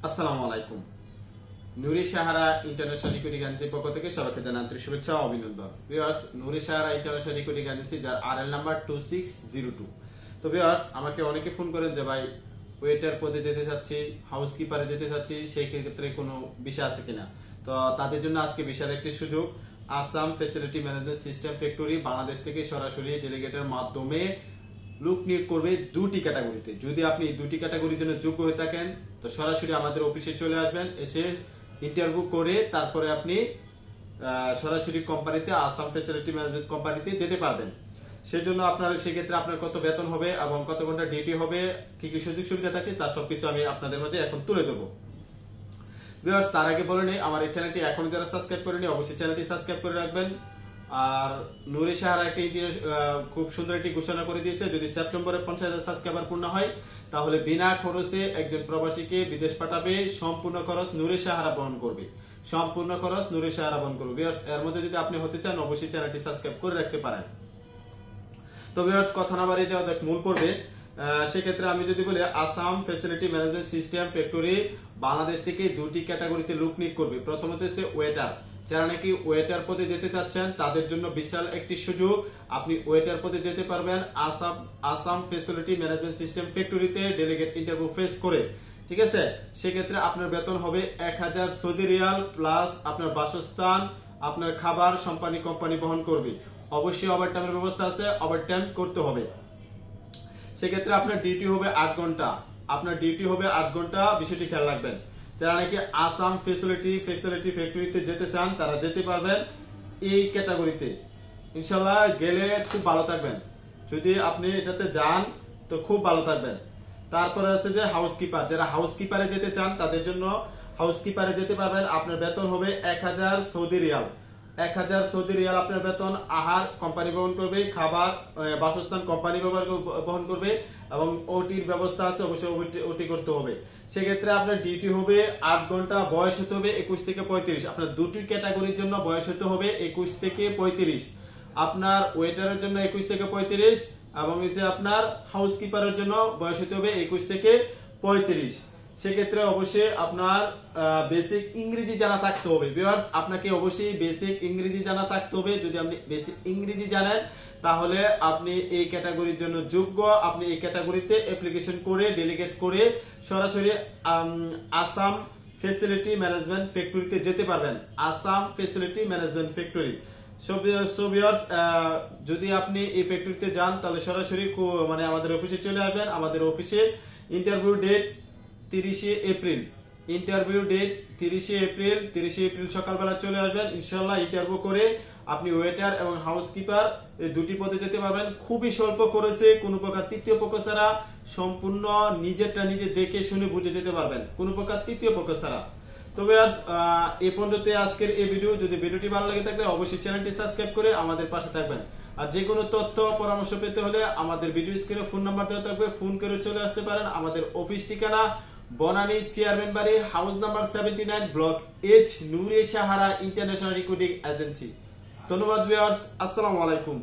আসসালামু আলাইকুম। নুরি Sahara international recruiting এজেন্সির পক্ষ থেকে সবাইকে জানাই আন্তরিক শুভেচ্ছা ও অভিনন্দন। ভিউয়ার্স, নুরি সাহারা ইন্টারন্যাশনাল রিক্রুটিং এজেন্সি যার আরএল নাম্বার 2602। তো ভিউয়ার্স, আমাকে অনেকে ফোন করেন যে ভাই ওয়েটার পদে যেতে চাচ্ছি, হাউসকিপারে যেতে চাচ্ছি, সেই ক্ষেত্রে কোনো বিষয় আছে কিনা। তো তাদের জন্য আজকে বিশাল একটি সুযোগ। Assam facility management system factory Bangladesh থেকে সরাসরি ডেলিগেটের মাধ্যমে লোক নিয়োগ করবে দুটি ক্যাটাগরিতে। যদি আপনি দুটি ক্যাটাগরির জন্য যোগ্য হয়ে থাকেন তো সরাসরি আমাদের অফিসে চলে আসবেন, এসে ইন্টারভিউ করে তারপরে আপনি সরাসরি কোম্পানিতে, আসাম ফ্যাসিলিটি ম্যানেজমেন্ট কোম্পানিতে যেতে পারবেন। সেজন্য আপনার সেক্ষেত্রে আপনার কত বেতন হবে এবং কত ঘন্টা ডিউটি হবে, কি কি সুযোগ সুবিধা থাকে, তার সবকিছু আমি আপনাদের মাঝে এখন তুলে দেবো। ভিউয়ার্স, তার আগে বলে নেই, আমার এই চ্যানেলটি এখন যারা সাবস্ক্রাইব করেনি অবশ্যই চ্যানেলটি সাবস্ক্রাইব করে রাখবেন। আর নুরি সাহারা একটি খুব সুন্দর একটি ঘোষণা করে দিয়েছে, যদি সেপ্টেম্বরে 50,000 সাবস্ক্রাইবার পূর্ণ হয় তাহলে বিনা খরচে একজন প্রবাসীকে বিদেশ পাঠাবে। সম্পূর্ণ খরচ নুরি সাহারা বহন করবে, সম্পূর্ণ খরচ নুরি সাহারা বহন করবে। ভিউয়ার্স, এর মধ্যে যদি আপনি হতে চান অবশ্যই চ্যানেলটি সাবস্ক্রাইব করে রাখতে পারেন। তো ভিউয়ার্স, কথা না বাড়িয়ে যাওয়া যাক মূল পর্বে। সেক্ষেত্রে আমি যদি বলি, Assam facility management system factory Bangladesh থেকে দুটি ক্যাটাগরিতে লোক নিয়োগ করবে। প্রথমত হচ্ছে ওয়েটার। যারা নাকি ওয়েটার পদে যেতে চাচ্ছেন তাদের জন্য বিশাল একটি সুযোগ, আপনি ওয়েটার পদে যেতে পারবেন আসাম ফ্যাসিলিটি ম্যানেজমেন্ট সিস্টেম ফ্যাক্টরিতে ডেলিগেট ইন্টারভিউ ফেস করে। ঠিক আছে, সেক্ষেত্রে আপনার বেতন হবে 1000 সৌদি রিয়াল প্লাস আপনার বাসস্থান, আপনার খাবার কোম্পানি বহন করবে। অবশ্যই ওভারটাইমের ব্যবস্থা আছে, ওভারটাইম করতে হবে। সেক্ষেত্রে আপনার ডিউটি হবে 8 ঘন্টা, আপনার ডিউটি হবে 8 ঘন্টা, বিষয়টি খেয়াল রাখবেন। যারা নাকি আসাম ফ্যাসিলিটি ফ্যাক্টরিতে যেতে চান তারা যেতে পারবেন এই ক্যাটাগরিতে। ইনশাল্লাহ গেলে খুব ভালো থাকবেন, যদি আপনি এটাতে যান তো খুব ভালো থাকবেন। তারপরে আছে যে হাউসকিপার, যারা হাউসকিপারে যেতে চান তাদের জন্য হাউসকিপারে যেতে পারবেন। আপনার বেতন হবে 1000 সৌদি রিয়াল, 1000 সৌদি রিয়াল আপনার বেতন। আহার কোম্পানি বহন করবে, খাবার বাসস্থান কোম্পানি বহন করবে এবং ওটির ব্যবস্থা আছে, অবশ্যই ওটি করতে হবে। সেক্ষেত্রে আপনার ডিউটি হবে 8 ঘন্টা, বয়স হতে হবে 21 থেকে 35। আপনার দুটি ক্যাটাগরির জন্য বয়স হতে হবে 21 থেকে 35। আপনার ওয়েটারের জন্য 21 থেকে 35 এবং আপনার হাউসকিপারের জন্য বয়স হতে হবে 21 থেকে 35। সেক্ষেত্রে অবশ্যই আপনার বেসিক ইংরেজি জানা থাকতে হবে। ভিউয়ার্স, আপনাকে অবশ্যই বেসিক ইংরেজি জানা থাকতে হবে। যদি আপনি বেসিক ইংরেজি জানেন তাহলে আপনি এই ক্যাটাগরির জন্য যোগ্য। আপনি এই ক্যাটাগরিতে অ্যাপ্লিকেশন করে ডেলিগেট করে সরাসরি আসাম ফ্যাসিলিটি ম্যানেজমেন্ট ফ্যাক্টরিতে যেতে পারবেন। Assam facility management factory. যদি আপনি এই ফ্যাক্টরিতে যান তাহলে সরাসরি আমাদের অফিসে চলে আসবেন। আমাদের অফিসে interview date 30 April, interview date 30 April. 30 April সকালবেলা চলে আসবেন। ইনশাল্লাহ ইন্টারভিউ করে আপনি ওয়েটার এবং হাউসকিপার এই দুটি পদে যেতে পারবেন। খুবই স্বল্প খরচে, কোনো প্রকার তৃতীয় পক্ষ ছাড়া, সম্পূর্ণ নিজেরটা নিজে দেখে শুনে বুঝে যেতে পারবেন, কোনো প্রকার তৃতীয় পক্ষ ছাড়া। তবে এই পর্যন্ত আজকের এই ভিডিও। যদি ভিডিওটি ভালো লাগে থাকলে অবশ্যই চ্যানেলটি সাবস্ক্রাইব করে আমাদের পাশে থাকবেন। আর যে কোনো তথ্য পরামর্শ পেতে হলে আমাদের ভিডিও স্ক্রিনে ফোন নাম্বার দেওয়া থাকবে, ফোন করে চলে আসতে পারেন। আমাদের অফিস ঠিকানা বনানী চেয়ারম্যান বাড়ি, হাউস নাম্বার 79, ব্লক এইচ, নুরি সাহারা ইন্টারন্যাশনাল রিক্রুটিং এজেন্সি। ধন্যবাদ ভিউয়ার্স, আসসালামু আলাইকুম।